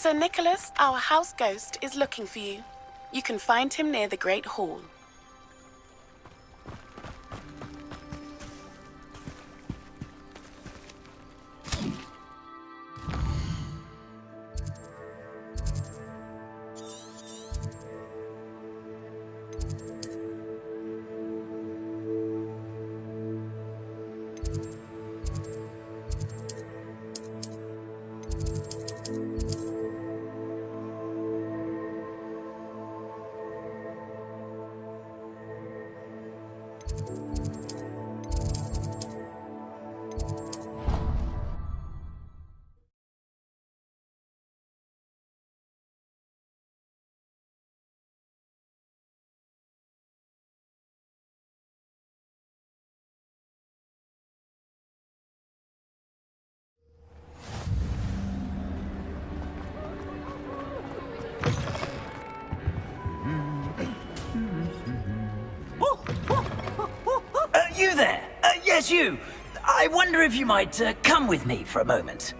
Sir Nicholas, our house ghost, is looking for you. You can find him near the Great Hall. You there! Yes, you! I wonder if you might come with me for a moment.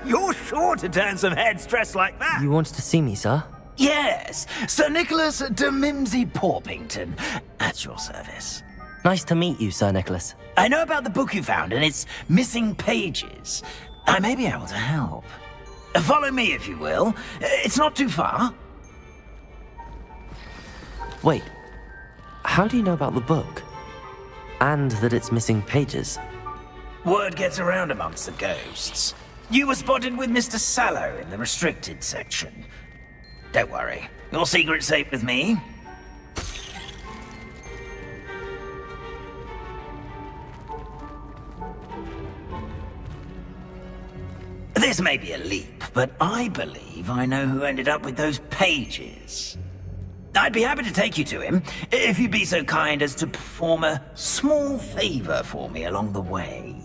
You're sure to turn some heads dressed like that. You wanted to see me, sir? Yes, Sir Nicholas de Mimsy Porpington, at your service. Nice to meet you, Sir Nicholas. I know about the book you found and its missing pages. I may be able to help. Follow me, if you will. It's not too far. Wait, how do you know about the book? And that it's missing pages? Word gets around amongst the ghosts. You were spotted with Mr. Sallow in the restricted section. Don't worry, your secret's safe with me. This may be a leap, but I believe I know who ended up with those pages. I'd be happy to take you to him, if you'd be so kind as to perform a small favor for me along the way.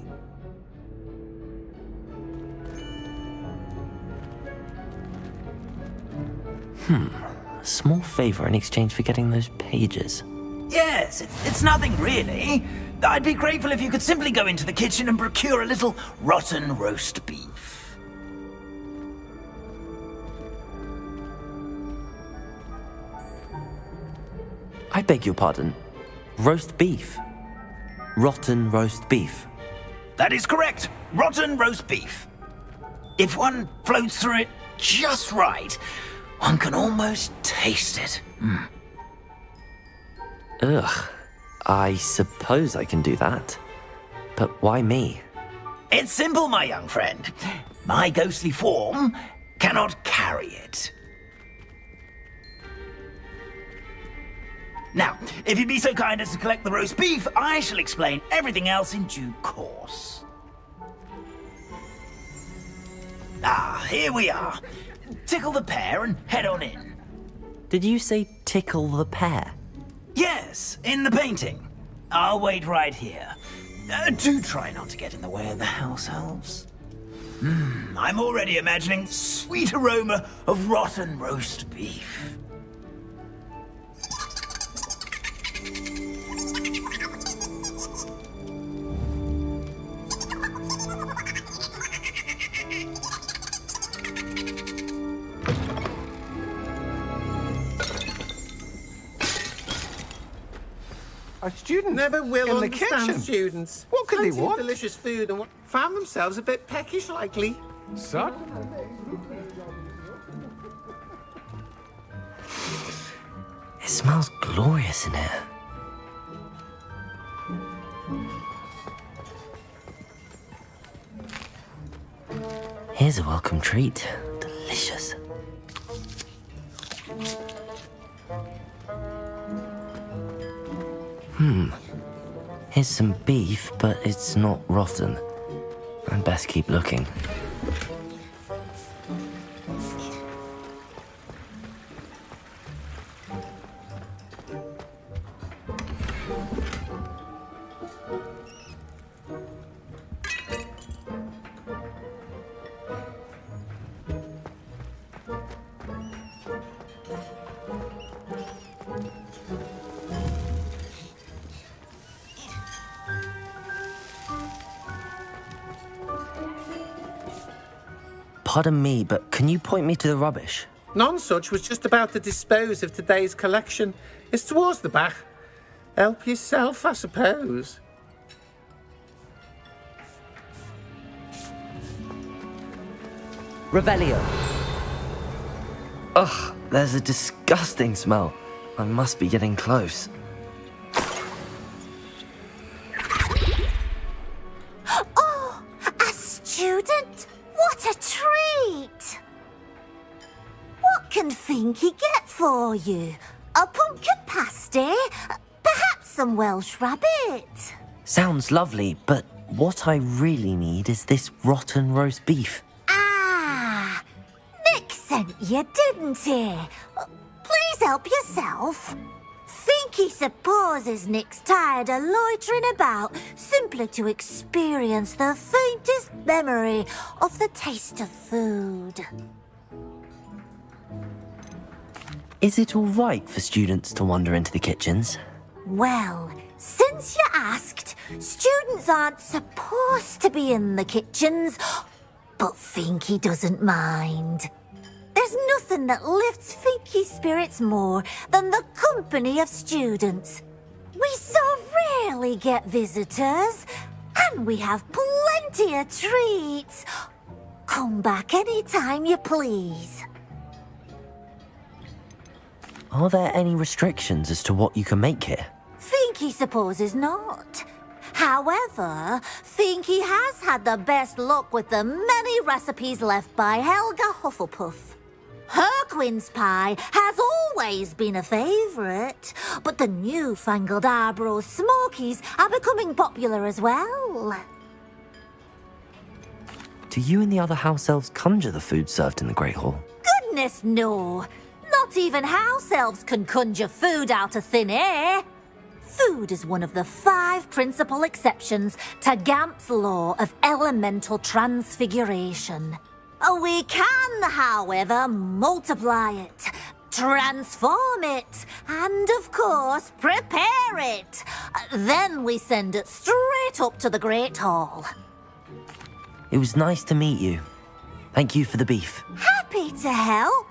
A small favor in exchange for getting those pages. Yes, it's nothing really. I'd be grateful if you could simply go into the kitchen and procure a little rotten roast beef. I beg your pardon. Roast beef. Rotten roast beef. That is correct. Rotten roast beef. If one floats through it just right, one can almost taste it. Ugh. I suppose I can do that. But why me? It's simple, my young friend. My ghostly form cannot carry it. Now, if you'd be so kind as to collect the roast beef, I shall explain everything else in due course. Ah, here we are. Tickle the pear and head on in. Did you say tickle the pear? Yes, in the painting. I'll wait right here. Do try not to get in the way of the house elves. I'm already imagining the sweet aroma of rotten roast beef. A student Never will in the understand kitchen. students. What could they Plenty of want? delicious food and found themselves a bit peckish, likely. Son? It smells glorious in here. Here's a welcome treat. Delicious. Here's some beef, but it's not rotten. I'd best keep looking. Pardon me, but can you point me to the rubbish? Nonsuch was just about to dispose of today's collection. It's towards the back. Help yourself, I suppose. Revelio. Ugh, there's a disgusting smell. I must be getting close. Oh, a student? What a treat! What can Finky get for you? A pumpkin pasty? Perhaps some Welsh rabbit? Sounds lovely, but what I really need is this rotten roast beef. Ah, Nick sent you, didn't he? Please help yourself. Finky supposes Nick's tired of loitering about simply to experience the faintest memory of the taste of food. Is it all right for students to wander into the kitchens? Well, since you asked, students aren't supposed to be in the kitchens, but Finky doesn't mind. There's nothing that lifts Finky's spirits more than the company of students. We so rarely get visitors, and we have plenty of treats. Come back any time you please. Are there any restrictions as to what you can make here? Finky supposes not. However, Finky has had the best luck with the many recipes left by Helga Hufflepuff. Her quince pie has always been a favourite, but the newfangled Arborough Smokies are becoming popular as well. Do you and the other house elves conjure the food served in the Great Hall? Goodness no! Not even house elves can conjure food out of thin air. Food is one of the 5 principal exceptions to Gamp's law of elemental transfiguration. We can, however, multiply it, transform it, and of course, prepare it. Then we send it straight up to the Great Hall. It was nice to meet you. Thank you for the beef. Happy to help,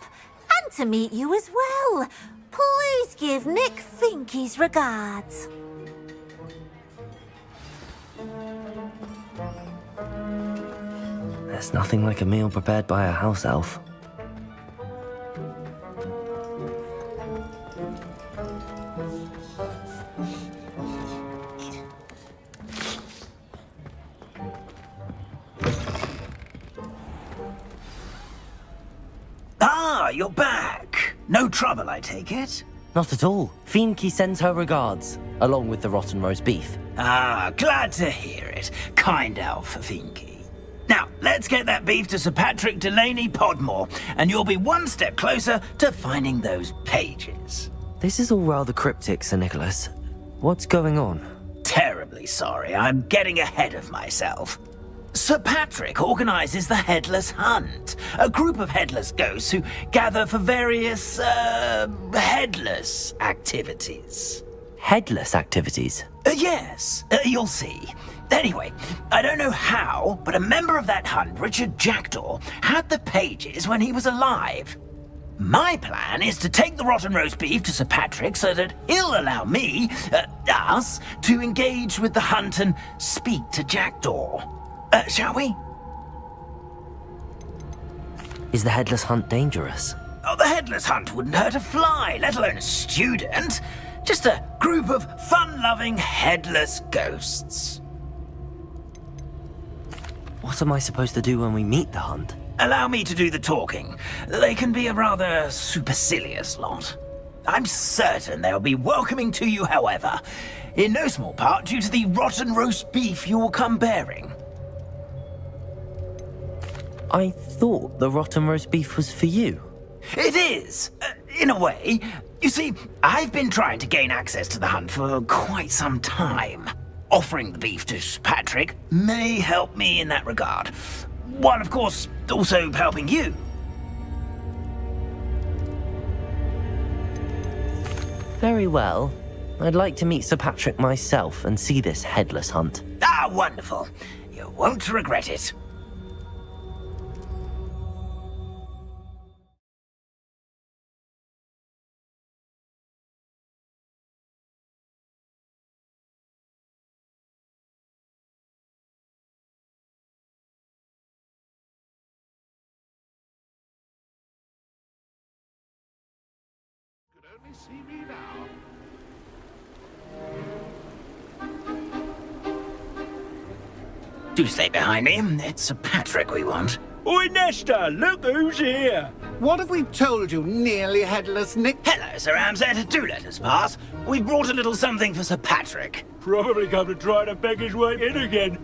and to meet you as well. Please give Nick Finky's regards. There's nothing like a meal prepared by a house elf. Ah, you're back. No trouble, I take it? Not at all. Fienke sends her regards, along with the rotten roast beef. Ah, glad to hear it. Kind elf, Fienke. Now, let's get that beef to Sir Patrick Delaney Podmore, and you'll be one step closer to finding those pages. This is all rather cryptic, Sir Nicholas. What's going on? Terribly sorry, I'm getting ahead of myself. Sir Patrick organizes the Headless Hunt, a group of headless ghosts who gather for various, headless activities. Headless activities? Yes, you'll see. Anyway, I don't know how, but a member of that hunt, Richard Jackdaw, had the pages when he was alive. My plan is to take the rotten roast beef to Sir Patrick so that he'll allow me, us, to engage with the hunt and speak to Jackdaw. Shall we? Is the Headless Hunt dangerous? Oh, the Headless Hunt wouldn't hurt a fly, let alone a student. Just a group of fun-loving headless ghosts. What am I supposed to do when we meet the hunt? Allow me to do the talking. They can be a rather supercilious lot. I'm certain they'll be welcoming to you, however, in no small part due to the rotten roast beef you will come bearing. I thought the rotten roast beef was for you. It is, in a way. You see, I've been trying to gain access to the hunt for quite some time. Offering the beef to Patrick may help me in that regard, while of course also helping you. Very well. I'd like to meet Sir Patrick myself and see this Headless Hunt. Ah, wonderful. You won't regret it. Only see me now. Do stay behind me. It's Sir Patrick we want. Oi, Nesta, look who's here. What have we told you, nearly headless Nick? Hello, Sir Ramsed. Do let us pass. We've brought a little something for Sir Patrick. Probably come to try to beg his way in again.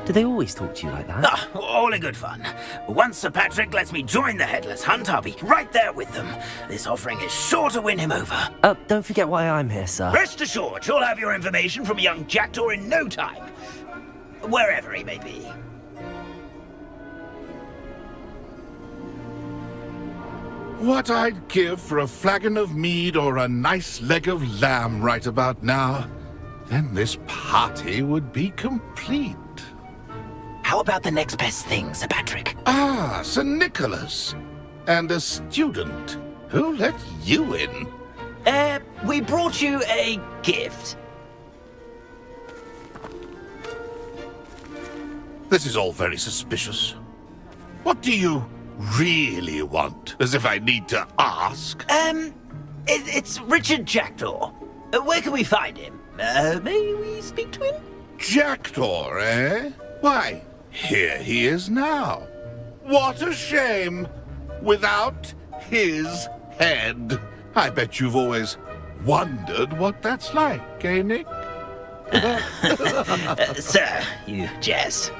Do they always talk to you like that? Ah, all in good fun. Once Sir Patrick lets me join the Headless Hunt, I'll be right there with them. This offering is sure to win him over. Don't forget why I'm here, sir. Rest assured, you'll have your information from a young Jackdaw in no time. Wherever he may be. What I'd give for a flagon of mead or a nice leg of lamb right about now. Then this party would be complete. How about the next best thing, Sir Patrick? Ah, Sir Nicholas. And a student. Who let you in? We brought you a gift. This is all very suspicious. What do you really want? As if I need to ask. It's Richard Jackdaw. Where can we find him? May we speak to him? Jackdaw, eh? Why, here he is now. What a shame. Without his head. I bet you've always wondered what that's like, eh, Nick? Sir, you jest.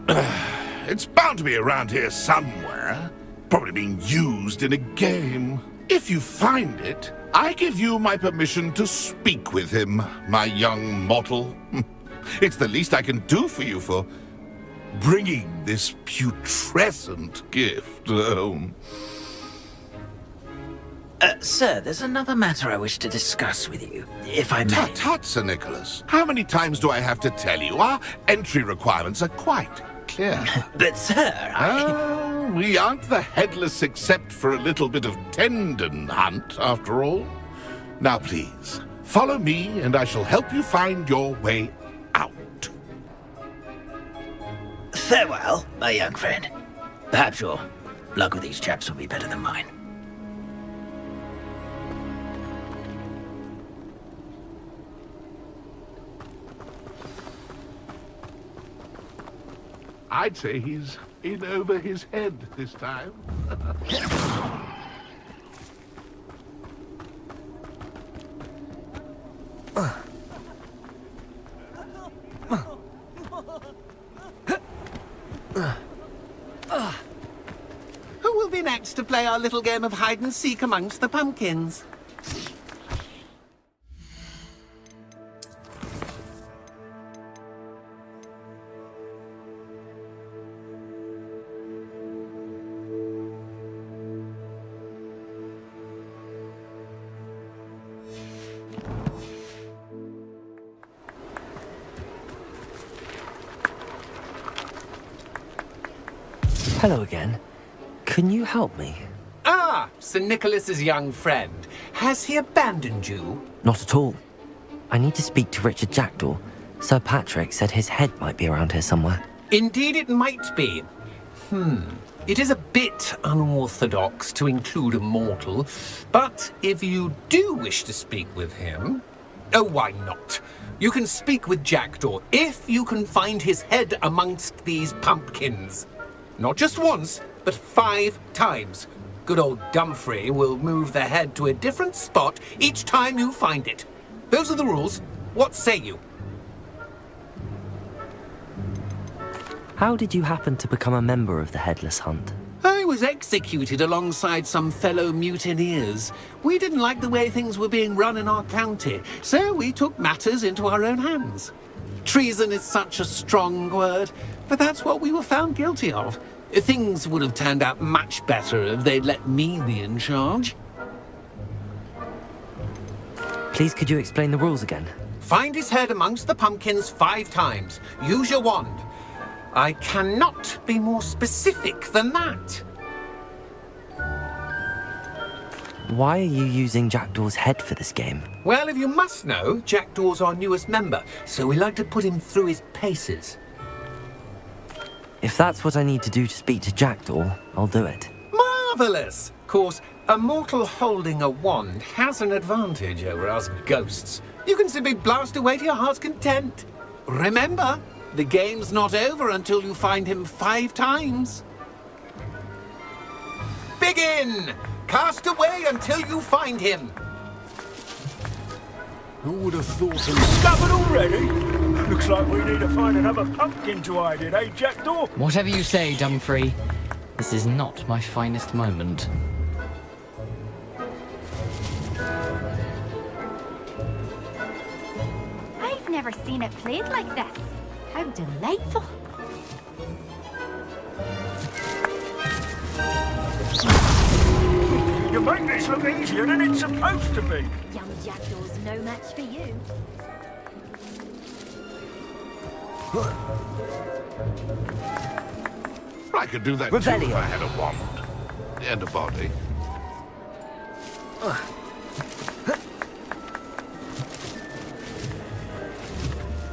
It's bound to be around here somewhere. Probably being used in a game. If you find it, I give you my permission to speak with him, my young mortal. It's the least I can do for you for bringing this putrescent gift home. Sir, there's another matter I wish to discuss with you, if I may. Tut, tut, Sir Nicholas. How many times do I have to tell you? Our entry requirements are quite clear. But, sir, We aren't the headless except for a little bit of tendon hunt, after all. Now, please, follow me and I shall help you find your way out. Farewell, my young friend. Perhaps your luck with these chaps will be better than mine. I'd say he's In over his head this time. Who will be next to play our little game of hide and seek amongst the pumpkins? Hello again. Can you help me? Ah, Sir Nicholas's young friend. Has he abandoned you? Not at all. I need to speak to Richard Jackdaw. Sir Patrick said his head might be around here somewhere. Indeed it might be. It is a bit unorthodox to include a mortal, but if you do wish to speak with him... Oh, why not? You can speak with Jackdaw if you can find his head amongst these pumpkins. Not just once, but 5 times. Good old Dumfrey will move the head to a different spot each time you find it. Those are the rules. What say you? How did you happen to become a member of the Headless Hunt? I was executed alongside some fellow mutineers. We didn't like the way things were being run in our county, so we took matters into our own hands. Treason is such a strong word, but that's what we were found guilty of. Things would have turned out much better if they'd let me be in charge. Please, could you explain the rules again? Find his head amongst the pumpkins 5 times. Use your wand. I cannot be more specific than that. Why are you using Jackdaw's head for this game? Well, if you must know, Jackdaw's our newest member, so we like to put him through his paces. If that's what I need to do to speak to Jackdaw, I'll do it. Marvellous! Of course, a mortal holding a wand has an advantage over us ghosts. You can simply blast away to your heart's content. Remember, the game's not over until you find him 5 times. Begin! Cast away until you find him. Who would have thought him discovered already? Looks like we need to find another pumpkin to hide in, eh, Jackdaw? Whatever you say, Dumfrey. This is not my finest moment. I've never seen it played like this. How delightful. You make this look easier than it's supposed to be. Young Jackdaw's no match for you. I could do that too if Revelio. I had a wand and a body.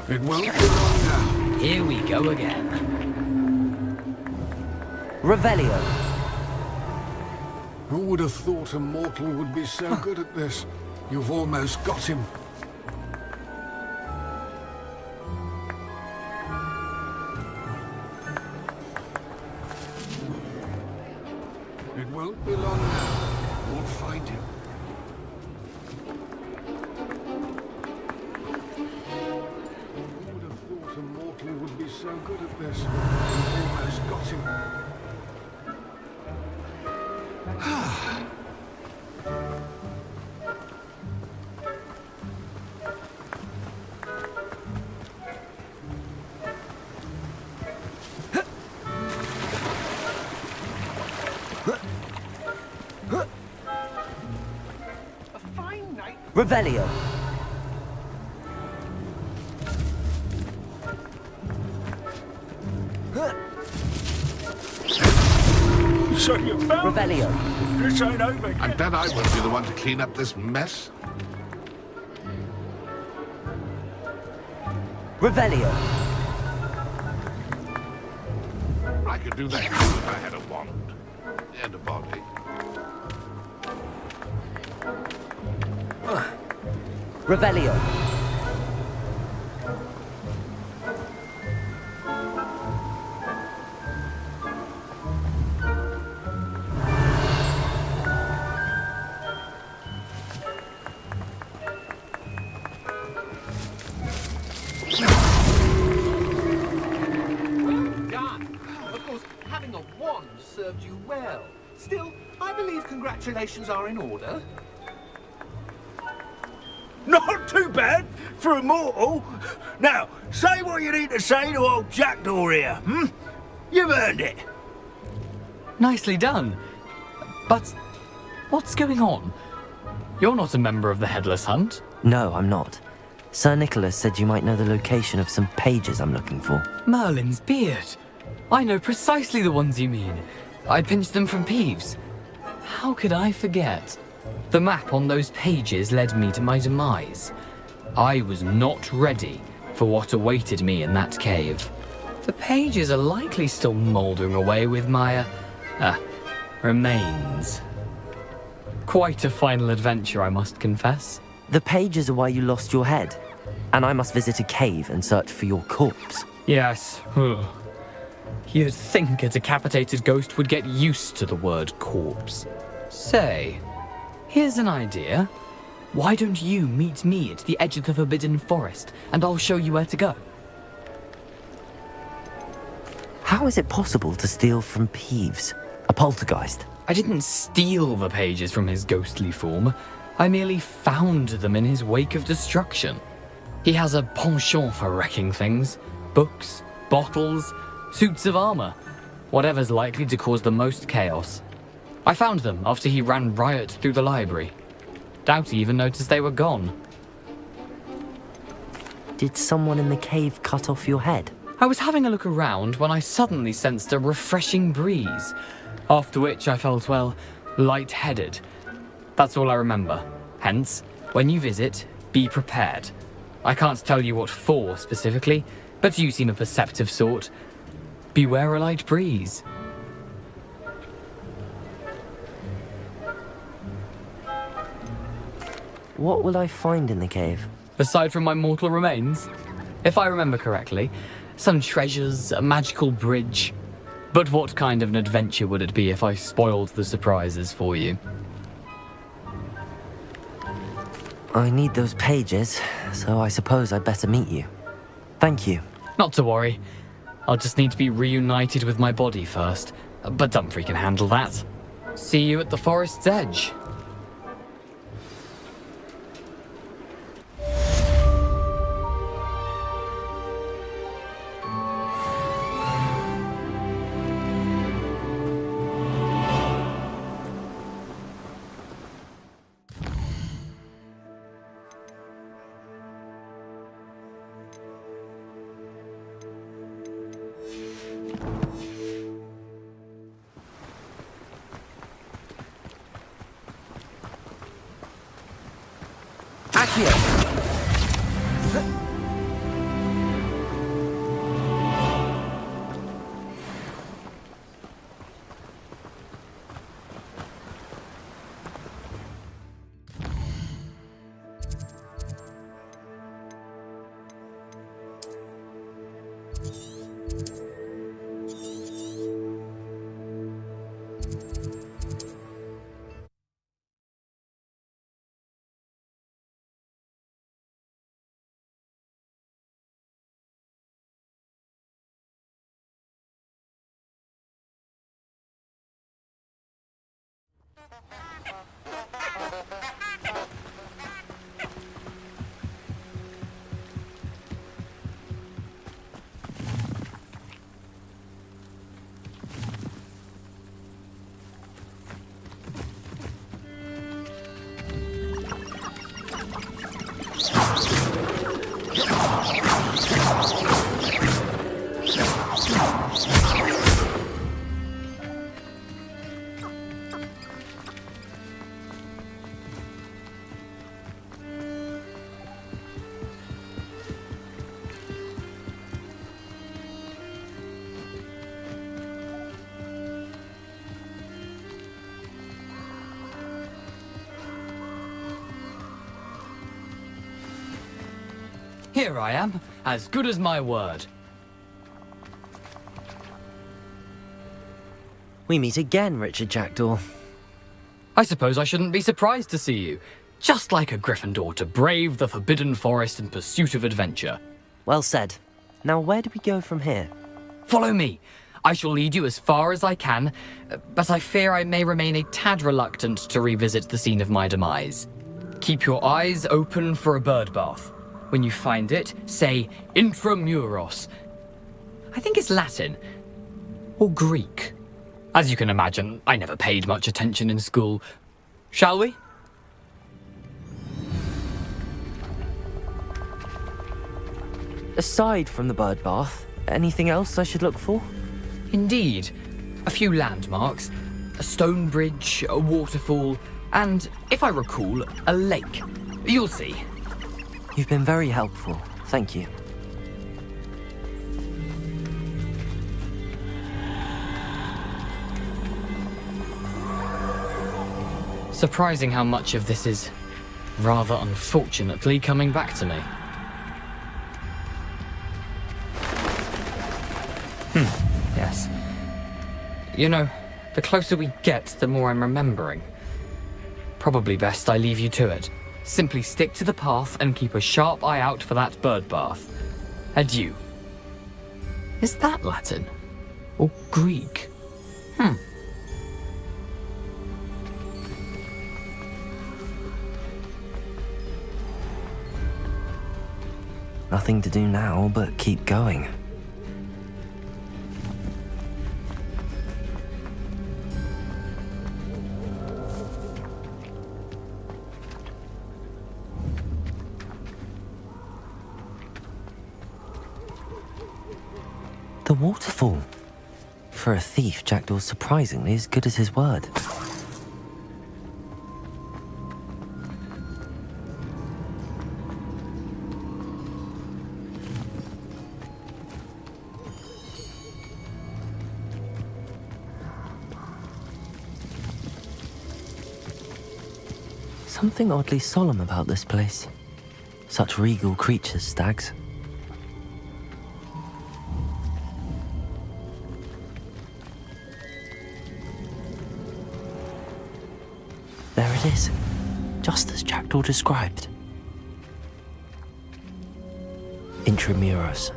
It won't be long now. Here we go again. Revelio. Who would have thought a mortal would be so good at this? You've almost got him. It won't be long now. We'll find him. Who would have thought a mortal would be so good at this? You've almost got him. Revelio. So you found Revelio. this ain't over yet. I bet I won't be the one to clean up this mess. Revelio. I could do that too if I had a wand and a body. Revelio. fun served you well. Still, I believe congratulations are in order. Not too bad for a mortal. Now, say what you need to say to old Jackdaw here, hmm? You've earned it. Nicely done. But what's going on? You're not a member of the Headless Hunt. No, I'm not. Sir Nicholas said you might know the location of some pages I'm looking for. Merlin's beard. I know precisely the ones you mean. I pinched them from Peeves. How could I forget? The map on those pages led me to my demise. I was not ready for what awaited me in that cave. The pages are likely still mouldering away with my, remains. Quite a final adventure, I must confess. The pages are why you lost your head, and I must visit a cave and search for your corpse. Yes. You'd think a decapitated ghost would get used to the word corpse. Say, here's an idea. Why don't you meet me at the edge of the Forbidden Forest, and I'll show you where to go? How is it possible to steal from Peeves, a poltergeist? I didn't steal the pages from his ghostly form. I merely found them in his wake of destruction. He has a penchant for wrecking things. Books, bottles, suits of armor. Whatever's likely to cause the most chaos. I found them after he ran riot through the library. Doubt he even noticed they were gone. Did someone in the cave cut off your head? I was having a look around when I suddenly sensed a refreshing breeze, after which I felt, well, lightheaded. That's all I remember. Hence, when you visit, be prepared. I can't tell you what for specifically, but you seem a perceptive sort. Beware a light breeze. What will I find in the cave? Aside from my mortal remains, if I remember correctly, some treasures, a magical bridge. But what kind of an adventure would it be if I spoiled the surprises for you? I need those pages, so I suppose I'd better meet you. Thank you. Not to worry. I'll just need to be reunited with my body first. But Dumfrey can handle that. See you at the forest's edge. Here I am, as good as my word. We meet again, Richard Jackdaw. I suppose I shouldn't be surprised to see you. Just like a Gryffindor to brave the Forbidden Forest in pursuit of adventure. Well said. Now where do we go from here? Follow me. I shall lead you as far as I can, but I fear I may remain a tad reluctant to revisit the scene of my demise. Keep your eyes open for a bird bath. When you find it, say intramuros. I think it's Latin. Or Greek. As you can imagine, I never paid much attention in school. Shall we? Aside from the bird bath, anything else I should look for? Indeed. A few landmarks, a stone bridge, a waterfall, and, if I recall, a lake. You'll see. You've been very helpful. Thank you. Surprising how much of this is, rather unfortunately, coming back to me. Yes. You know, the closer we get, the more I'm remembering. Probably best I leave you to it. Simply stick to the path and keep a sharp eye out for that bird bath. Adieu. Is that Latin? Or Greek? Nothing to do now but keep going. The waterfall. For a thief, Jackdaw's surprisingly as good as his word. Something oddly solemn about this place. Such regal creatures, stags. There it is, just as Jackdaw described. Intramuros.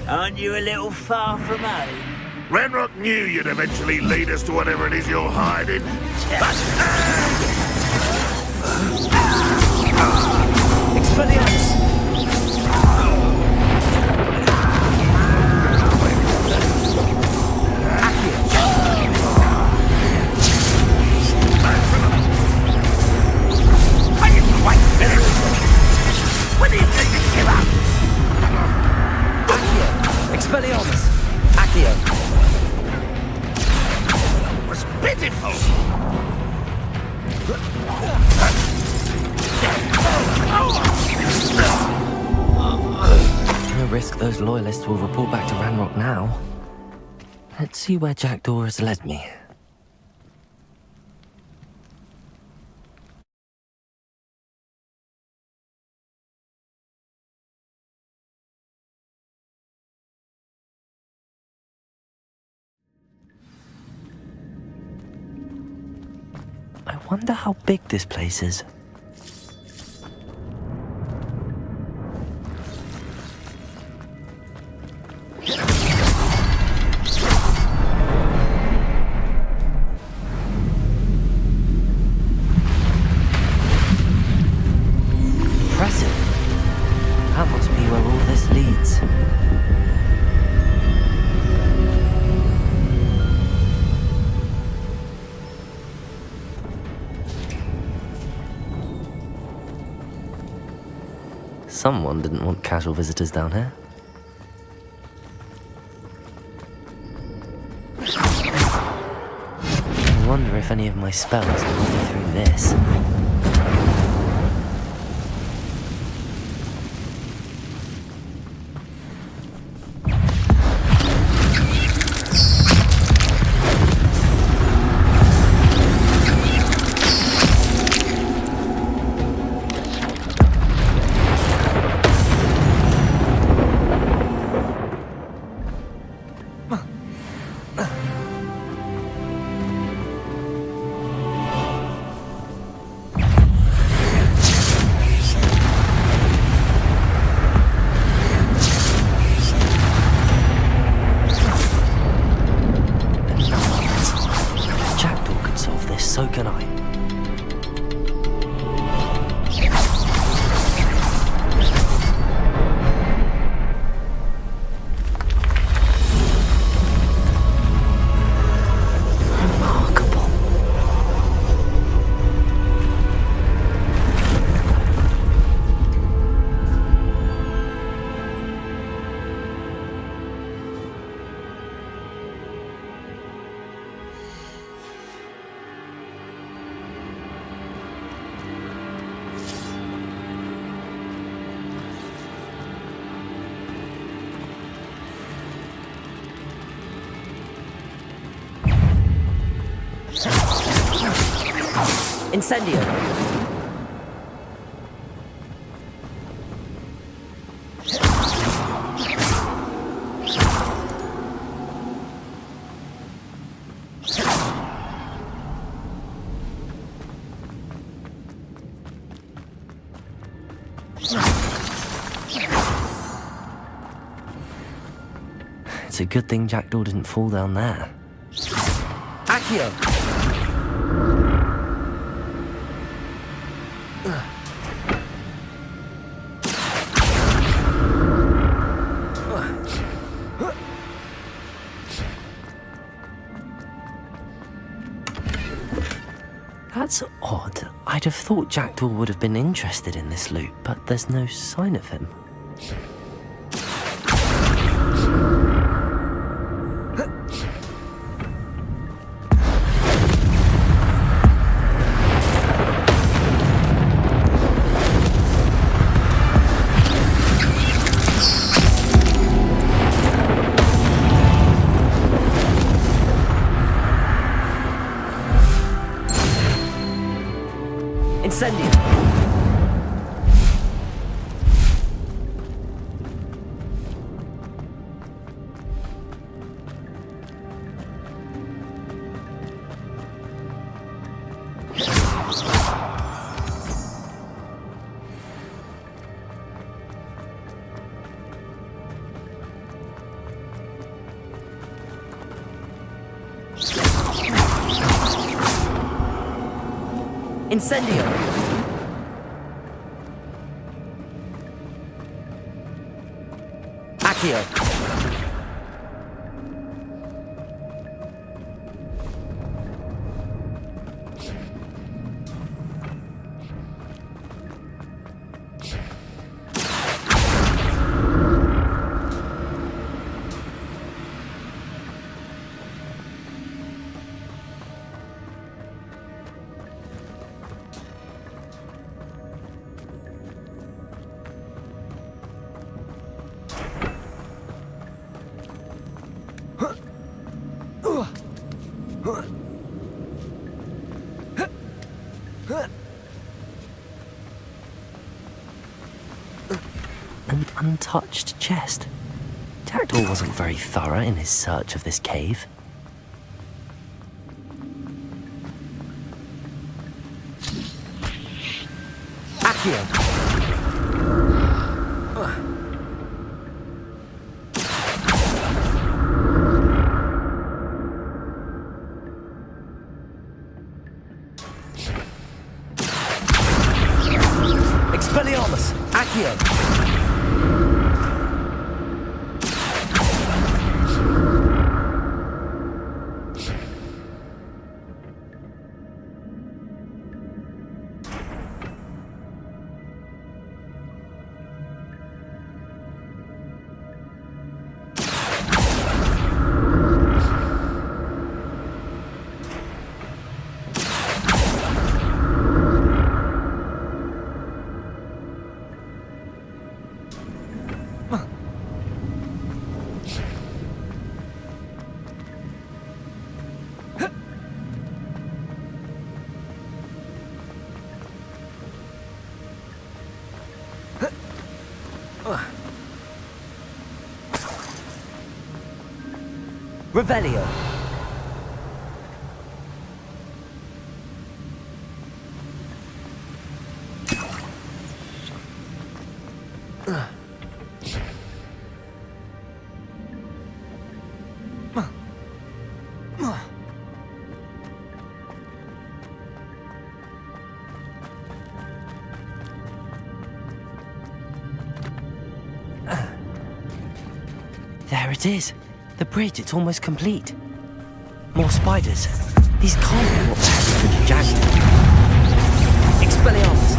Aren't you a little far from home? Ranrock knew you'd eventually lead us to whatever it is you're hiding. Expelliarmus! What do you think you give up? Expelliarmus! Accio! Was pitiful. No risk those loyalists will report back to Ranrock now. Let's see where Jackdaw has led me. I wonder how big this place is. Impressive. That must be where all this leads. Someone didn't want casual visitors down here. I wonder if any of my spells will get me through this. so can I. Remarkable. Incendio. It's a good thing Jackdaw didn't fall down there. Accio! That's odd. I'd have thought Jackdaw would have been interested in this loot, but there's no sign of him. Incendio. Incendio. Accio. An untouched chest. Jackdaw wasn't very thorough in his search of this cave. Accio! Expelliarmus! Accio! Revelio. There it is. The bridge, it's almost complete. More spiders. These can't be what happened to Jackdaw. Expelliarmus!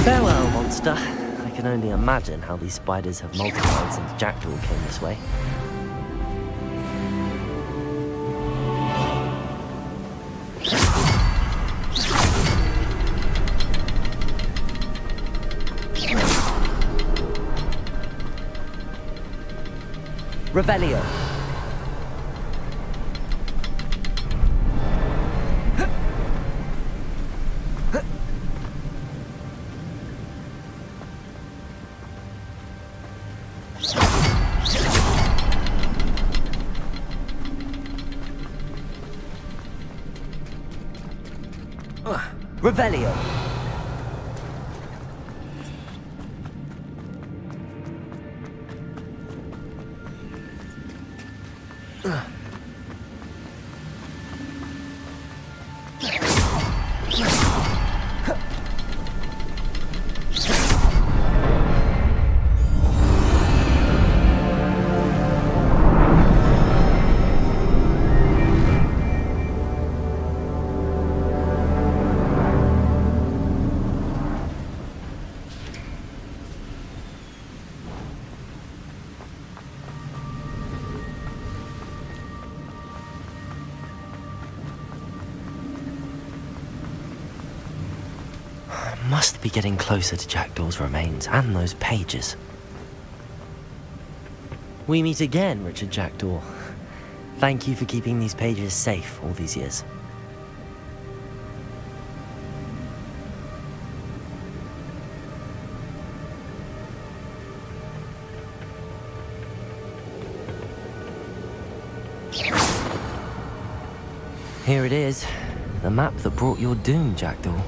Farewell, monster. I can only imagine how these spiders have multiplied since Jackdaw came this way. Revelio. Revelio. Must be getting closer to Jackdaw's remains and those pages. We meet again, Richard Jackdaw. Thank you for keeping these pages safe all these years. Here it is, the map that brought your doom, Jackdaw.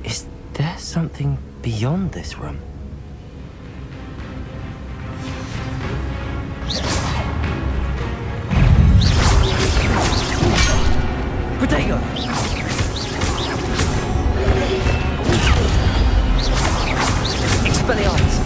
Is there something beyond this room? Protego! Expelliarmus!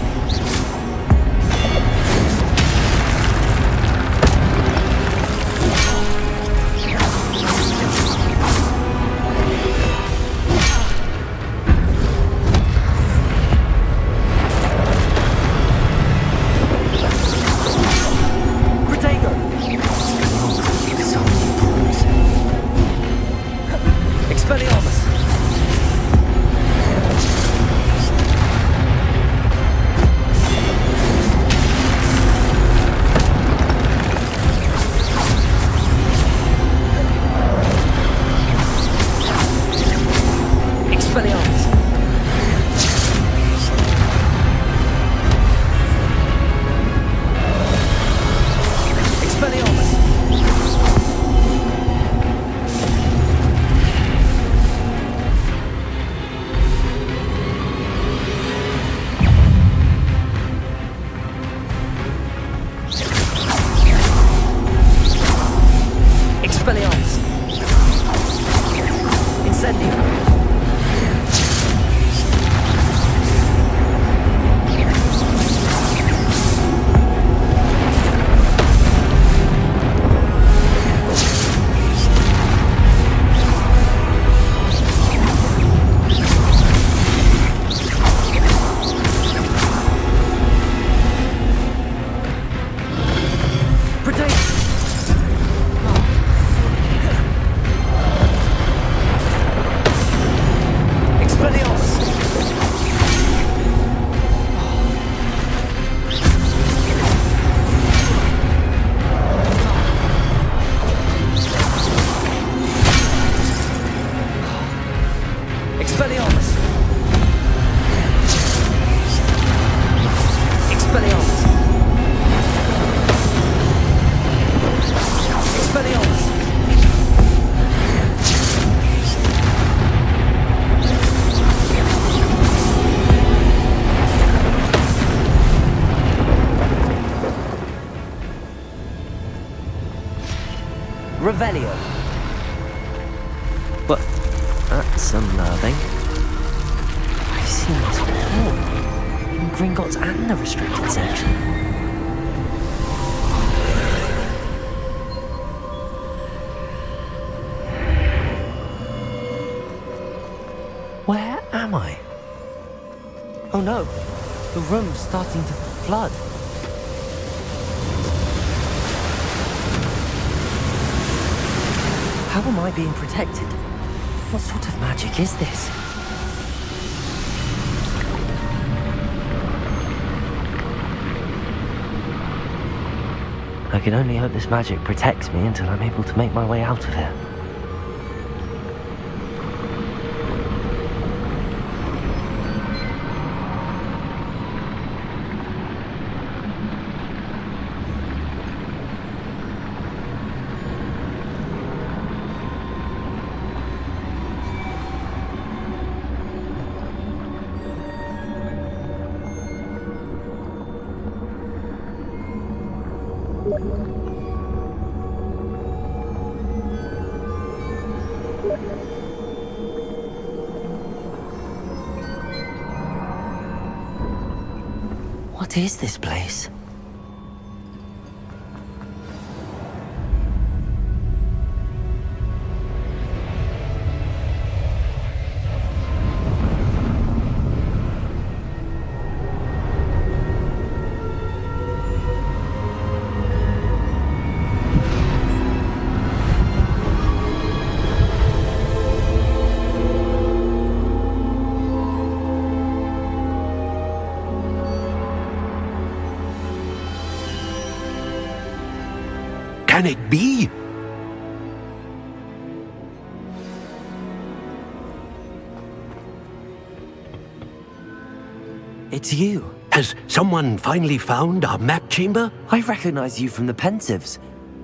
Revelio. But that's unnerving. I've seen this before. In Gringotts and the restricted section. Where am I? Oh no, the room's starting to flood. How am I being protected? What sort of magic is this? I can only hope this magic protects me until I'm able to make my way out of here. What is this place? Can it be? It's you. Has someone finally found our map chamber? I recognize you from the Pensives.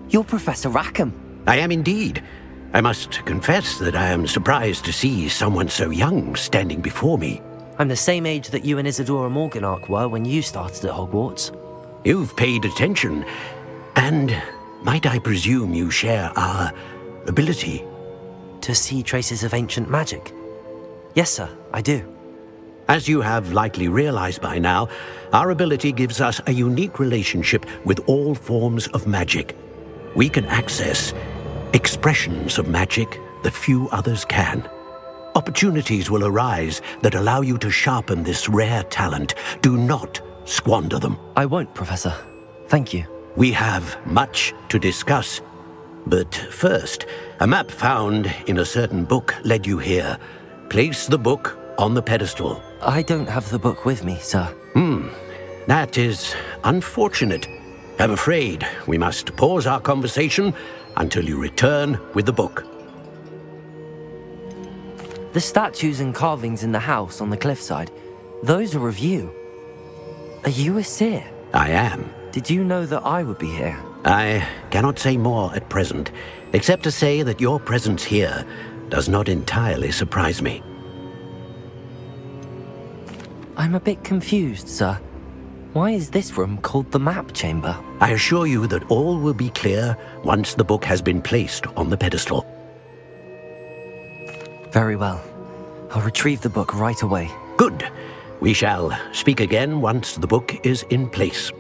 You're Professor Rackham. I am indeed. I must confess that I am surprised to see someone so young standing before me. I'm the same age that you and Isadora Morganach were when you started at Hogwarts. You've paid attention, and might I presume you share our ability? To see traces of ancient magic? Yes, sir, I do. As you have likely realized by now, our ability gives us a unique relationship with all forms of magic. We can access expressions of magic that few others can. Opportunities will arise that allow you to sharpen this rare talent. Do not squander them. I won't, Professor. Thank you. We have much to discuss. But first, a map found in a certain book led you here. Place the book on the pedestal. I don't have the book with me, sir. That is unfortunate. I'm afraid we must pause our conversation until you return with the book. The statues and carvings in the house on the cliffside, those are of you. Are you a seer? I am. Did you know that I would be here? I cannot say more at present, except to say that your presence here does not entirely surprise me. I'm a bit confused, sir. Why is this room called the map chamber? I assure you that all will be clear once the book has been placed on the pedestal. Very well. I'll retrieve the book right away. Good. We shall speak again once the book is in place.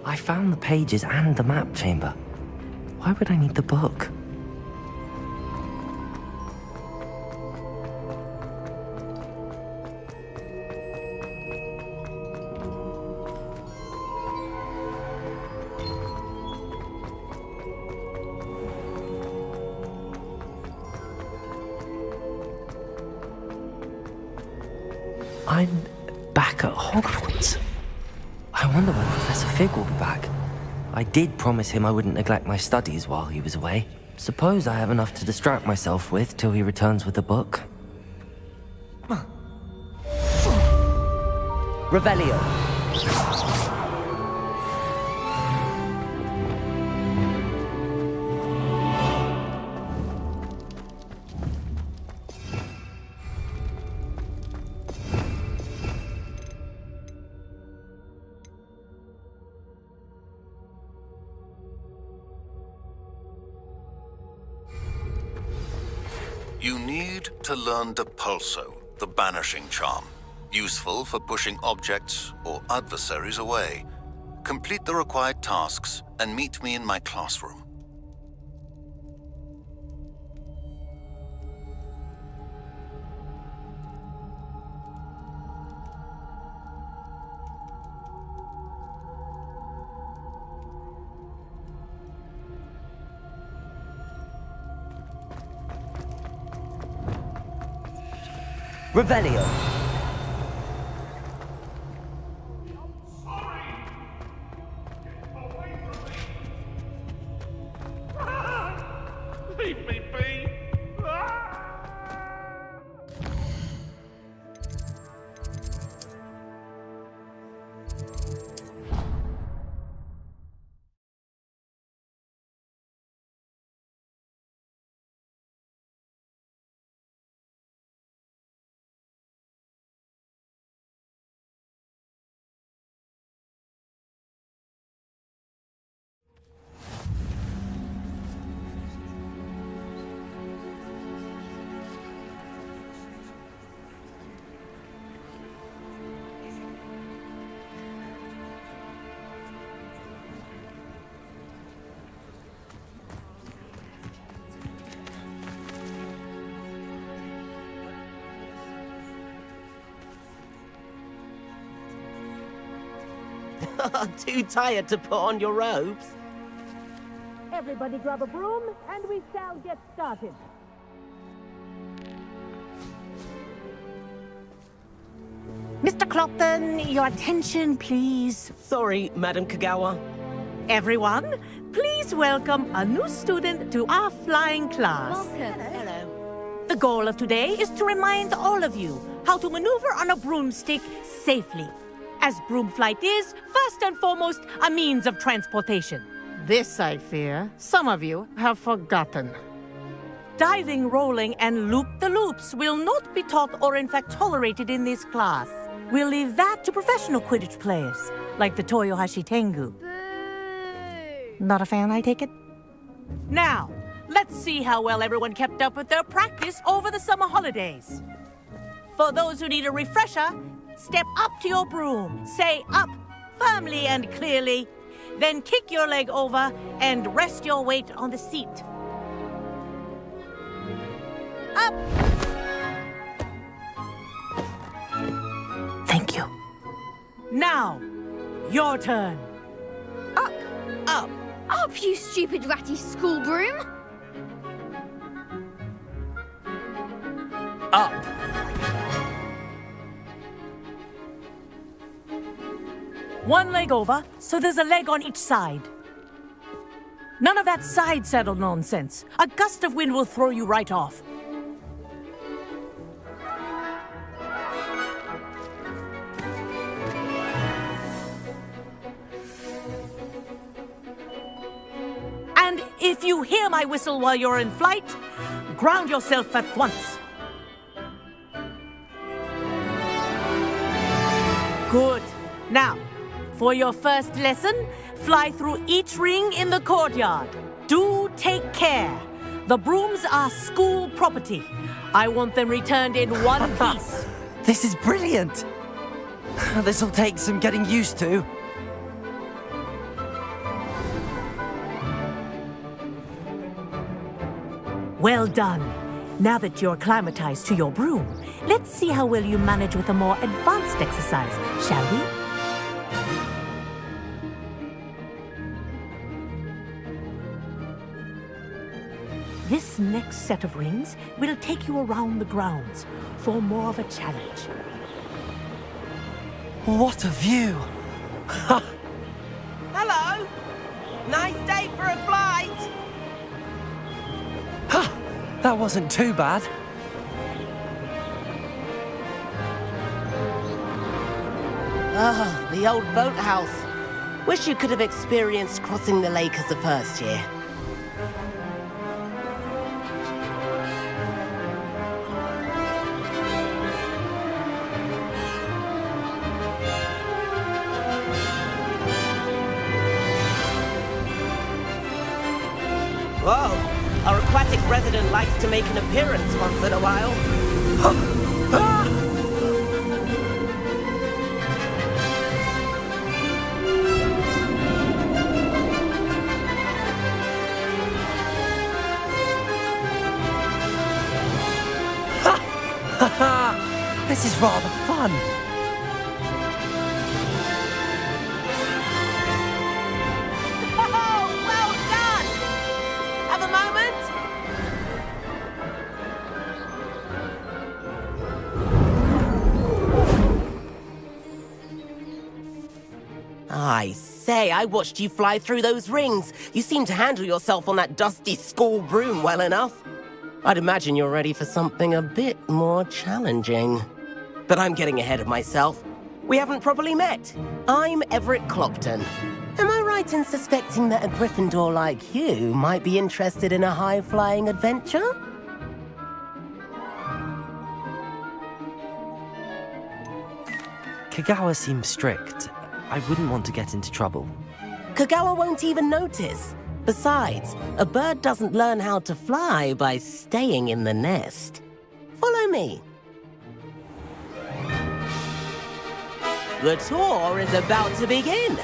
I found the pages and the map chamber. Why would I need the book? I'm back at Hogwarts. I wonder when Professor Fig will be back. I did promise him I wouldn't neglect my studies while he was away. Suppose I have enough to distract myself with till he returns with the book. Revelio. You need to learn Depulso, the banishing charm, useful for pushing objects or adversaries away. Complete the required tasks and meet me in my classroom. Revelio. Leave me be! Too tired to put on your robes? Everybody grab a broom, and we shall get started. Mr. Clopton, your attention, please. Sorry, Madam Kagawa. Everyone, please welcome a new student to our flying class. Welcome. Hello. The goal of today is to remind all of you how to maneuver on a broomstick safely, as broom flight is, first and foremost, a means of transportation. This, I fear, some of you have forgotten. Diving, rolling, and loop-the-loops will not be taught or in fact tolerated in this class. We'll leave that to professional Quidditch players, like the Toyohashi Tengu. Not a fan, I take it? Now, let's see how well everyone kept up with their practice over the summer holidays. For those who need a refresher, step up to your broom, say up firmly and clearly, then kick your leg over and rest your weight on the seat. Up! Thank you. Now, your turn. Up! Up! Up, you stupid ratty school broom! Up! One leg over, so there's a leg on each side. None of that side saddle nonsense. A gust of wind will throw you right off. And if you hear my whistle while you're in flight, ground yourself at once. Good. Now, for your first lesson, fly through each ring in the courtyard. Do take care. The brooms are school property. I want them returned in one piece. This is brilliant! This'll take some getting used to. Well done. Now that you're acclimatized to your broom, let's see how well you manage with a more advanced exercise, shall we? This next set of rings will take you around the grounds for more of a challenge. What a view! Hello! Nice day for a flight! That wasn't too bad. Ah, the old boathouse. Wish you could have experienced crossing the lake as a first year. Whoa, our aquatic resident likes to make an appearance once in a while. This is rather fun. Oh, well done! Have a moment? I say, I watched you fly through those rings. You seem to handle yourself on that dusty school broom well enough. I'd imagine you're ready for something a bit more challenging. But I'm getting ahead of myself. We haven't properly met. I'm Everett Clopton. Am I right in suspecting that a Gryffindor like you might be interested in a high-flying adventure? Kagawa seems strict. I wouldn't want to get into trouble. Kagawa won't even notice. Besides, a bird doesn't learn how to fly by staying in the nest. Follow me. The tour is about to begin.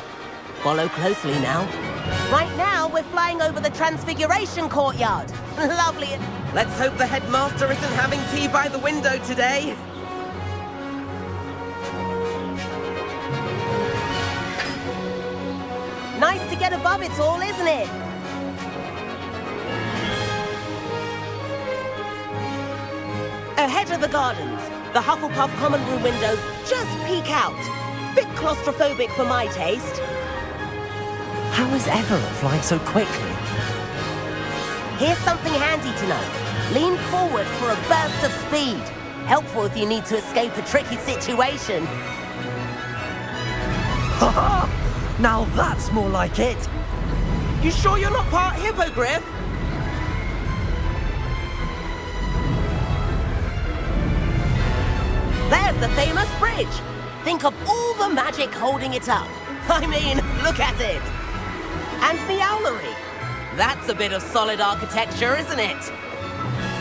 Follow closely now. Right now, we're flying over the Transfiguration Courtyard. Lovely. Let's hope the headmaster isn't having tea by the window today. Nice to get above it all, isn't it? Ahead of the gardens, the Hufflepuff common room windows just peek out. Bit claustrophobic for my taste. How is Everett flying so quickly? Here's something handy to know. Lean forward for a burst of speed. Helpful if you need to escape a tricky situation. Now that's more like it. You sure you're not part hippogriff? There's the famous bridge. Think of all the magic holding it up. I mean, look at it. And the owlery. That's a bit of solid architecture, isn't it?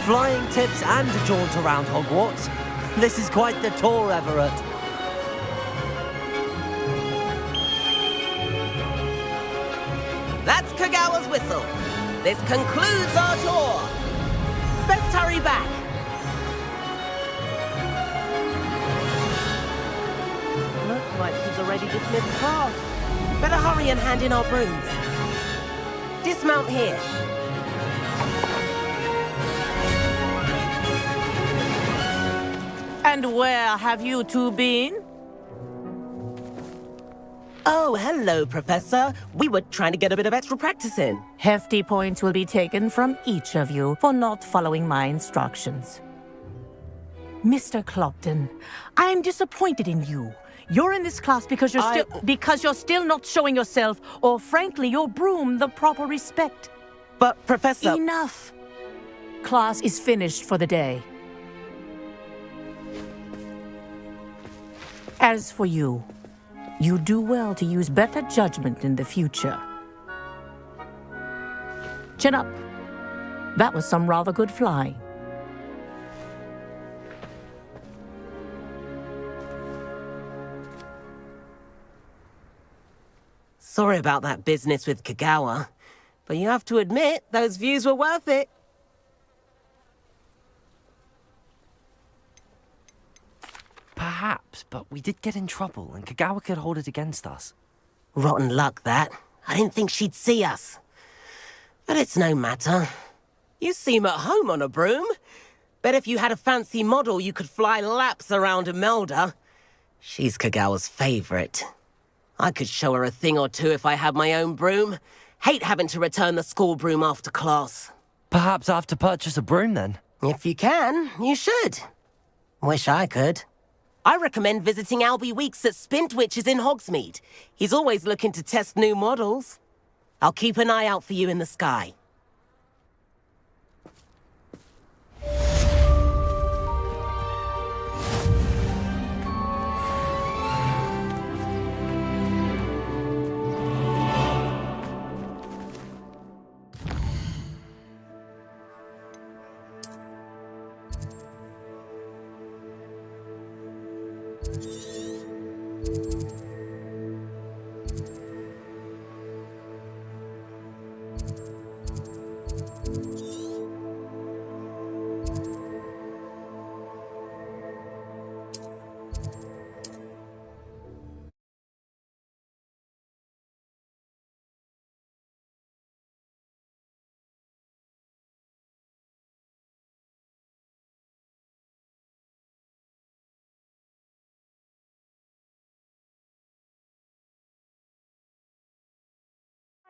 Flying tips and a jaunt around Hogwarts. This is quite the tour, Everett. That's Kagawa's whistle. This concludes our tour. Best hurry back. Looks like she's already dismissed class. Better hurry and hand in our brooms. Dismount here. And where have you two been? Oh, hello, Professor. We were trying to get a bit of extra practice in. Hefty points will be taken from each of you for not following my instructions. Mr. Clopton, I'm disappointed in you. You're in this class because you're still not showing yourself, or frankly, your broom the proper respect. But, Professor... Enough. Class is finished for the day. As for you, you do well to use better judgment in the future. Chin up. That was some rather good flying. Sorry about that business with Kagawa, but you have to admit, those views were worth it. Perhaps, but we did get in trouble, and Kagawa could hold it against us. Rotten luck, that. I didn't think she'd see us. But it's no matter. You seem at home on a broom. Bet if you had a fancy model, you could fly laps around Imelda. She's Kagawa's favorite. I could show her a thing or two if I had my own broom. Hate having to return the school broom after class. Perhaps I have to purchase a broom then. If you can, you should. Wish I could. I recommend visiting Albie Weeks at Spintwitches in Hogsmeade. He's always looking to test new models. I'll keep an eye out for you in the sky.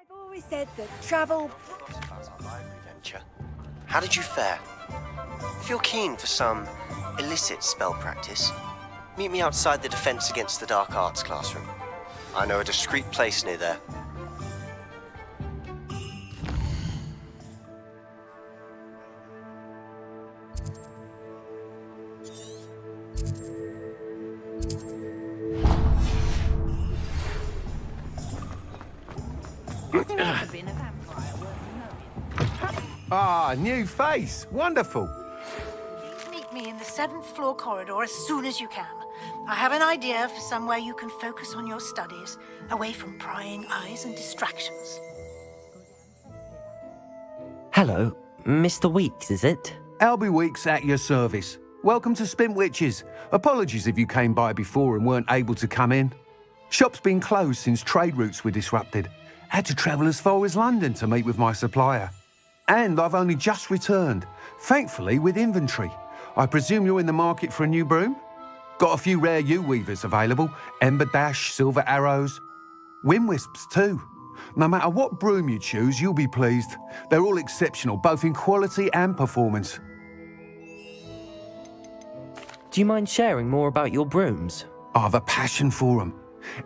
I've always said that travel... Venture. How did you fare? If you're keen for some illicit spell practice, meet me outside the Defense Against the Dark Arts classroom. I know a discreet place near there. Ah, new face. Wonderful. Meet me in the 7th floor corridor as soon as you can. I have an idea for somewhere you can focus on your studies, away from prying eyes and distractions. Hello, Mr. Weeks, is it? Albie Weeks at your service. Welcome to Spintwitches. Apologies if you came by before and weren't able to come in. Shop's been closed since trade routes were disrupted. Had to travel as far as London to meet with my supplier. And I've only just returned, thankfully with inventory. I presume you're in the market for a new broom? Got a few rare U-weavers available, Ember Dash, Silver Arrows, Wind Wisps too. No matter what broom you choose, you'll be pleased. They're all exceptional, both in quality and performance. Do you mind sharing more about your brooms? I have a passion for them.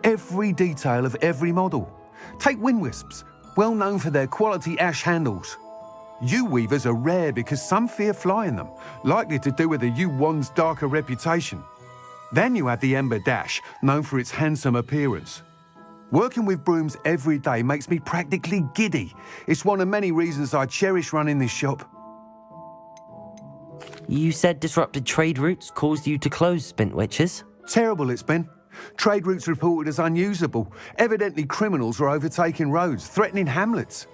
Every detail of every model. Take Wind Wisps, well known for their quality ash handles. U-weavers are rare because some fear flying them, likely to do with the U-wand's darker reputation. Then you have the Ember Dash, known for its handsome appearance. Working with brooms every day makes me practically giddy. It's one of many reasons I cherish running this shop. You said disrupted trade routes caused you to close Spintwitches? Terrible it's been. Trade routes reported as unusable. Evidently criminals were overtaking roads, threatening hamlets.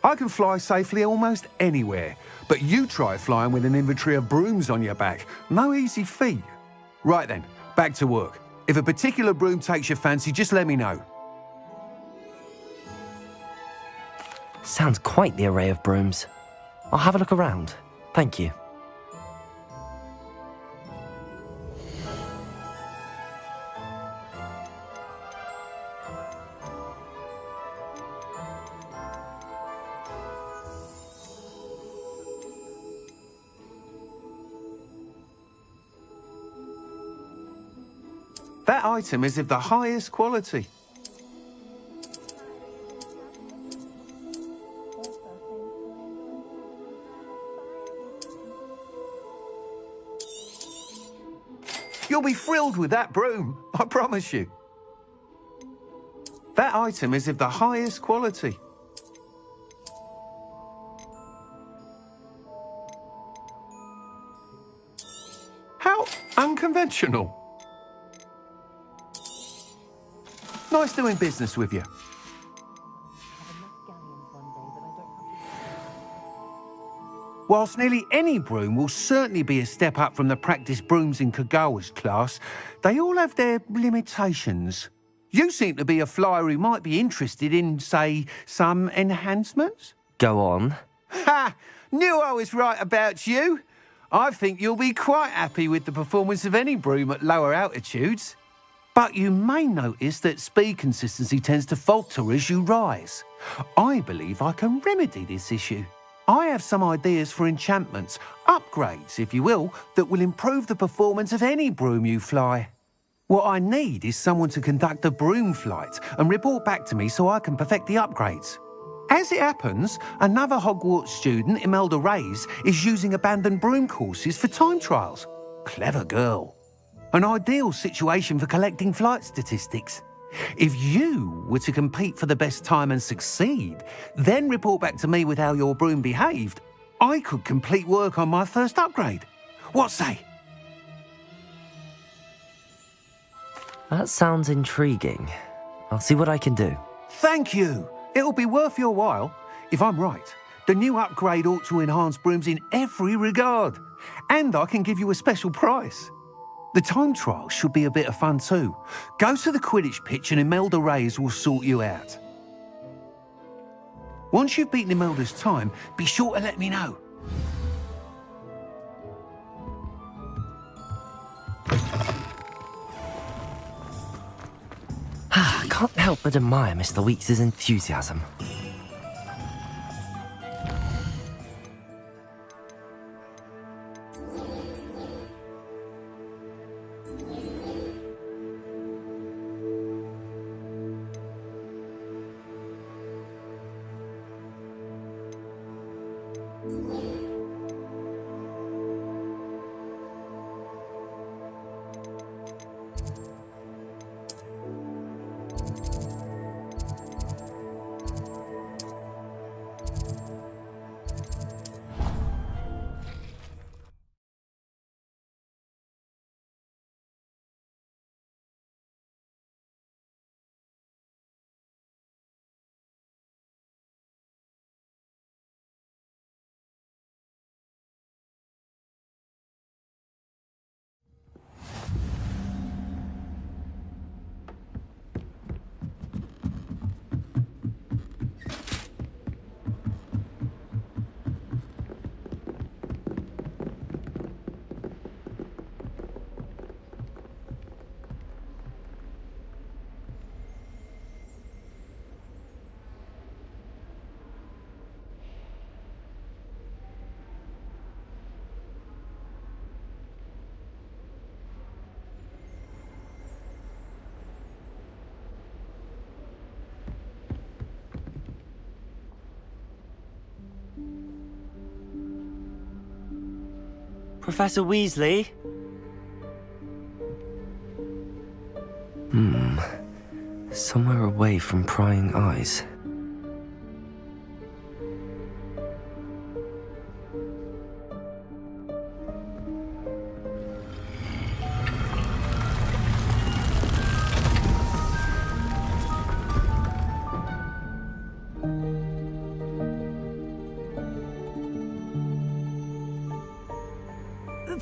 I can fly safely almost anywhere, but you try flying with an inventory of brooms on your back. No easy feat. Right then, back to work. If a particular broom takes your fancy, just let me know. Sounds quite the array of brooms. I'll have a look around. Thank you. That item is of the highest quality. You'll be thrilled with that broom, I promise you. That item is of the highest quality. How unconventional. Nice doing business with you. Whilst nearly any broom will certainly be a step up from the practice brooms in Kagawa's class, they all have their limitations. You seem to be a flyer who might be interested in, say, some enhancements? Go on. Ha! Knew I was right about you. I think you'll be quite happy with the performance of any broom at lower altitudes. But you may notice that speed consistency tends to falter as you rise. I believe I can remedy this issue. I have some ideas for enchantments, upgrades, if you will, that will improve the performance of any broom you fly. What I need is someone to conduct a broom flight and report back to me so I can perfect the upgrades. As it happens, another Hogwarts student, Imelda Reyes, is using abandoned broom courses for time trials. Clever girl. An ideal situation for collecting flight statistics. If you were to compete for the best time and succeed, then report back to me with how your broom behaved, I could complete work on my first upgrade. What say? That sounds intriguing. I'll see what I can do. Thank you. It'll be worth your while. If I'm right, the new upgrade ought to enhance brooms in every regard. And I can give you a special price. The time trial should be a bit of fun too. Go to the Quidditch pitch and Imelda Reyes will sort you out. Once you've beaten Imelda's time, be sure to let me know. I can't help but admire Mr. Weeks' enthusiasm. Professor Weasley? Somewhere away from prying eyes.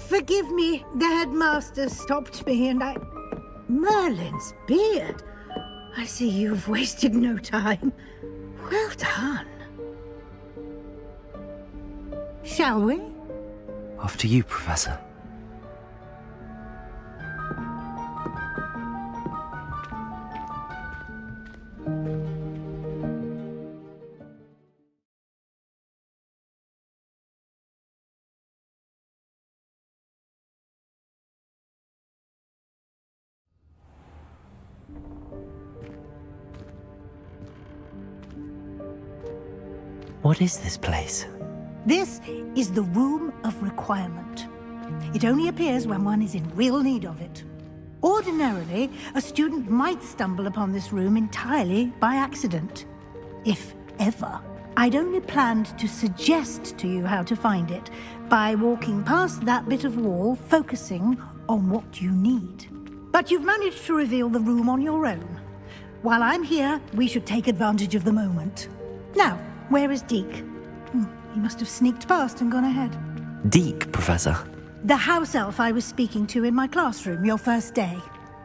Forgive me, the headmaster stopped me and I... Merlin's beard. I see you've wasted no time. Well done. Shall we? After you, Professor. What is this place? This is the Room of Requirement. It only appears when one is in real need of it. Ordinarily, a student might stumble upon this room entirely by accident. If ever. I'd only planned to suggest to you how to find it by walking past that bit of wall, focusing on what you need. But you've managed to reveal the room on your own. While I'm here, we should take advantage of the moment. Now, where is Deke? He must have sneaked past and gone ahead. Deke, Professor. The house elf I was speaking to in my classroom your first day.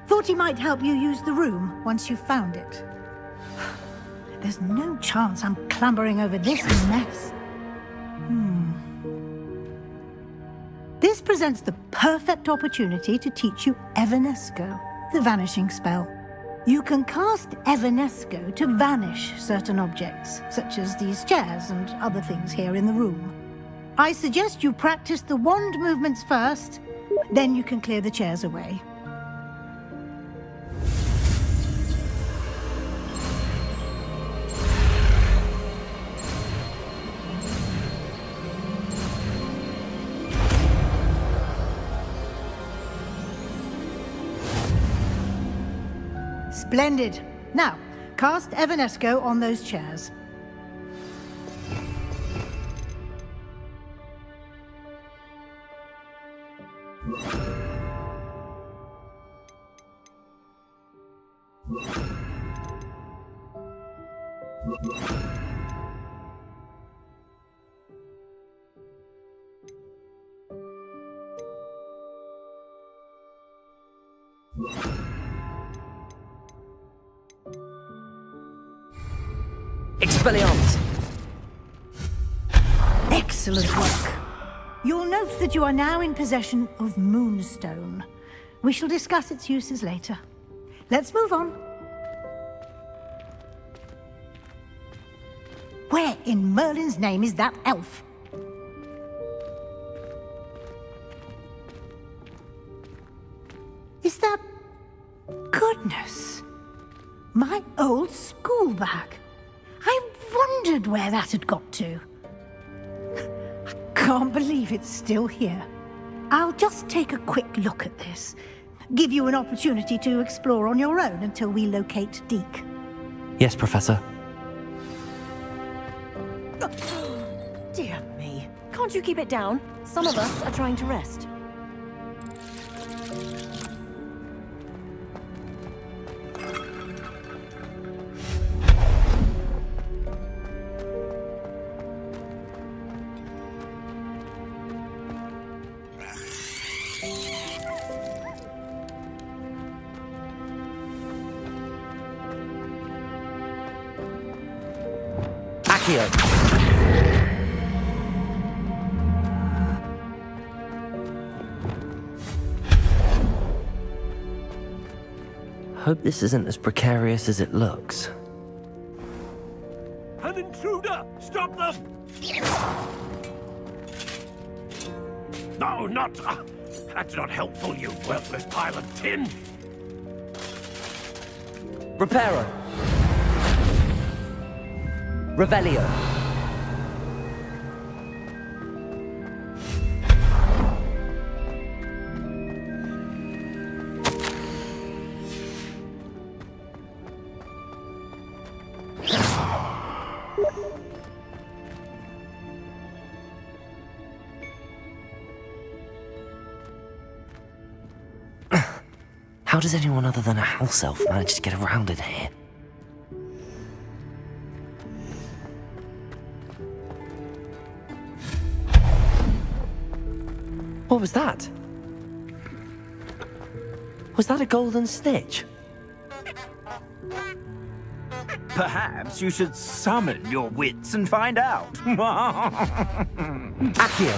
Thought he might help you use the room once you found it. There's no chance I'm clambering over this mess. This presents the perfect opportunity to teach you Evanesco, the vanishing spell. You can cast Evanesco to vanish certain objects, such as these chairs and other things here in the room. I suggest you practice the wand movements first, then you can clear the chairs away. Splendid. Now, cast Evanesco on those chairs. Expelliarmus! Excellent work. You'll note that you are now in possession of Moonstone. We shall discuss its uses later. Let's move on. Where in Merlin's name is that elf? Is that... Goodness! My old school bag. I wondered where that had got to. I can't believe it's still here. I'll just take a quick look at this. Give you an opportunity to explore on your own until we locate Deke. Yes, Professor. Dear me. Can't you keep it down? Some of us are trying to rest. Hope this isn't as precarious as it looks. An intruder! Stop them! No, not... that's not helpful, you worthless pile of tin! Reparo! Revelio! How does anyone other than a house elf manage to get around in here? What was that? Was that a golden snitch? Perhaps you should summon your wits and find out. Accio!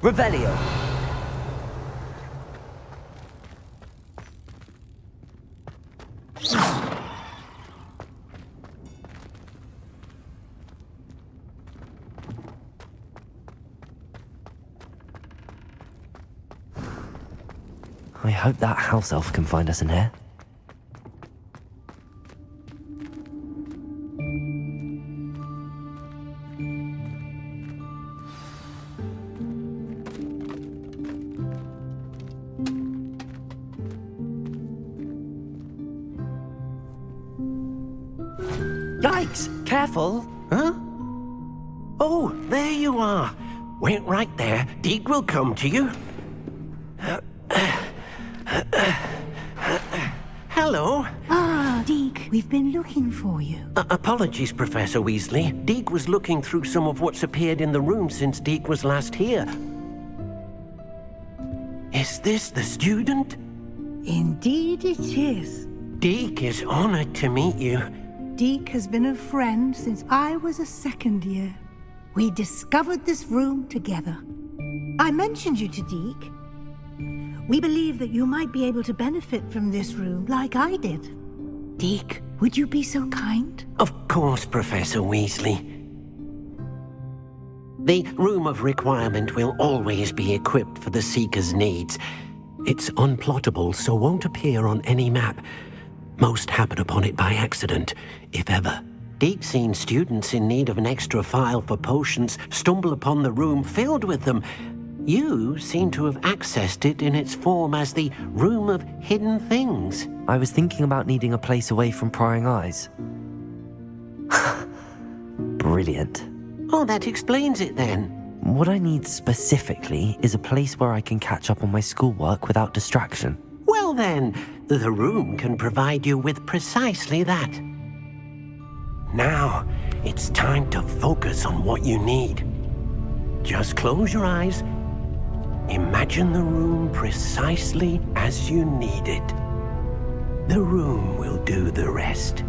Revelio! I hope that house elf can find us in here. Yikes! Careful! Huh? Oh, there you are. Wait right there. Deke will come to you. Hello. Ah, Deke, we've been looking for you. Apologies, Professor Weasley. Deke was looking through some of what's appeared in the room since Deke was last here. Is this the student? Indeed it is. Deke is honored to meet you. Deke has been a friend since I was a second year. We discovered this room together. I mentioned you to Deke. We believe that you might be able to benefit from this room like I did. Deke, would you be so kind? Of course, Professor Weasley. The Room of Requirement will always be equipped for the Seeker's needs. It's unplottable, so won't appear on any map. Most happen upon it by accident, if ever. Deke's seen students in need of an extra file for potions stumble upon the room filled with them. You seem to have accessed it in its form as the Room of Hidden Things. I was thinking about needing a place away from prying eyes. Brilliant. Oh, that explains it then. What I need specifically is a place where I can catch up on my schoolwork without distraction. Well then, the room can provide you with precisely that. Now, it's time to focus on what you need. Just close your eyes. Imagine the room precisely as you need it. The room will do the rest.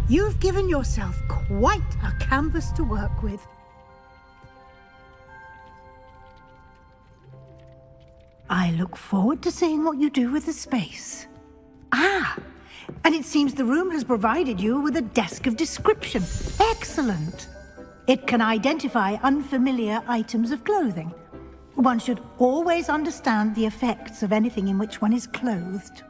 You've given yourself quite a canvas to work with. I look forward to seeing what you do with the space. Ah, and it seems the room has provided you with a desk of description. Excellent. It can identify unfamiliar items of clothing. One should always understand the effects of anything in which one is clothed.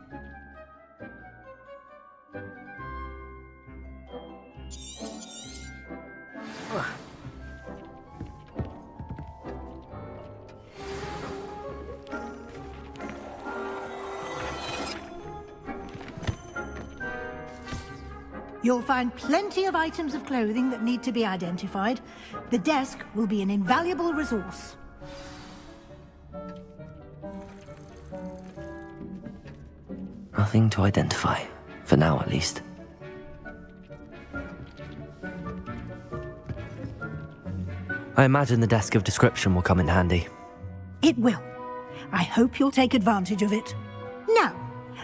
You'll find plenty of items of clothing that need to be identified. The desk will be an invaluable resource. Nothing to identify, for now at least. I imagine the desk of description will come in handy. It will. I hope you'll take advantage of it. Now,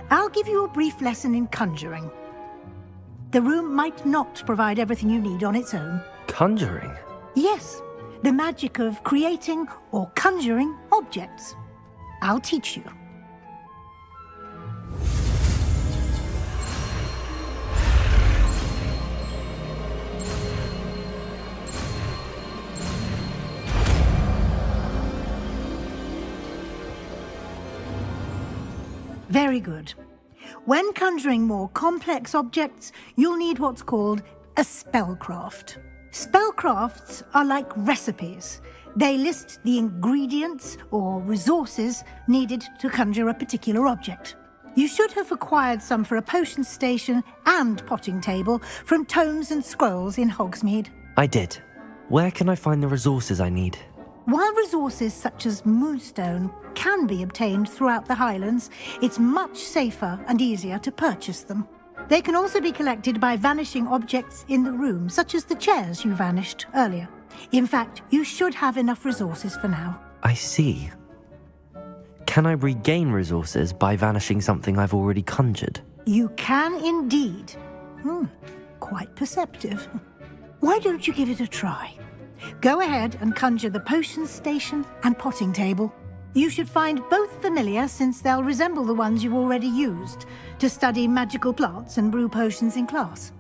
I'll give you a brief lesson in conjuring. The room might not provide everything you need on its own. Conjuring? Yes, the magic of creating or conjuring objects. I'll teach you. Very good. When conjuring more complex objects, you'll need what's called a spellcraft. Spellcrafts are like recipes. They list the ingredients or resources needed to conjure a particular object. You should have acquired some for a potion station and potting table from tomes and scrolls in Hogsmeade. I did. Where can I find the resources I need? While resources such as moonstone can be obtained throughout the Highlands, it's much safer and easier to purchase them. They can also be collected by vanishing objects in the room, such as the chairs you vanished earlier. In fact, you should have enough resources for now. I see. Can I regain resources by vanishing something I've already conjured? You can indeed. Quite perceptive. Why don't you give it a try? Go ahead and conjure the potion station and potting table. You should find both familiar, since they'll resemble the ones you've already used to study magical plants and brew potions in class.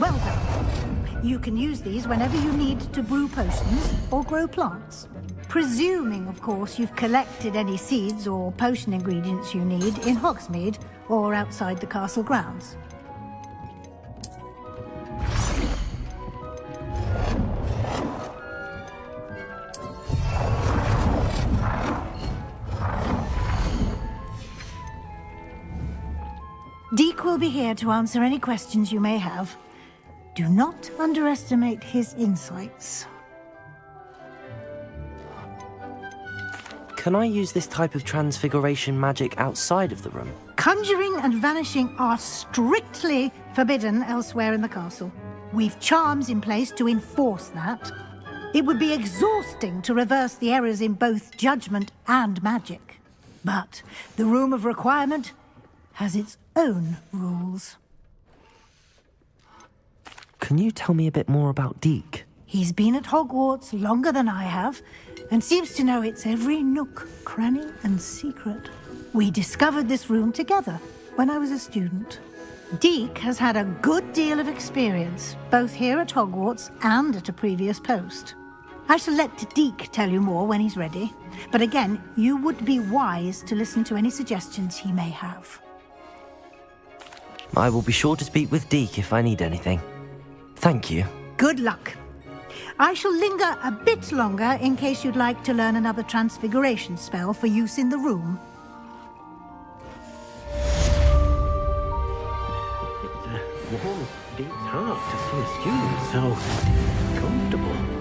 Well done. You can use these whenever you need to brew potions or grow plants. Presuming, of course, you've collected any seeds or potion ingredients you need in Hogsmeade or outside the castle grounds. Deek will be here to answer any questions you may have. Do not underestimate his insights. Can I use this type of transfiguration magic outside of the room? Conjuring and vanishing are strictly forbidden elsewhere in the castle. We've charms in place to enforce that. It would be exhausting to reverse the errors in both judgment and magic. But the Room of Requirement has its own rules. Can you tell me a bit more about Deek? He's been at Hogwarts longer than I have, and seems to know its every nook, cranny, and secret. We discovered this room together when I was a student. Deek has had a good deal of experience, both here at Hogwarts and at a previous post. I shall let Deek tell you more when he's ready, but again, you would be wise to listen to any suggestions he may have. I will be sure to speak with Deek if I need anything. Thank you. Good luck. I shall linger a bit longer in case you'd like to learn another transfiguration spell for use in the room. It warms Deek's heart to see a student so comfortable.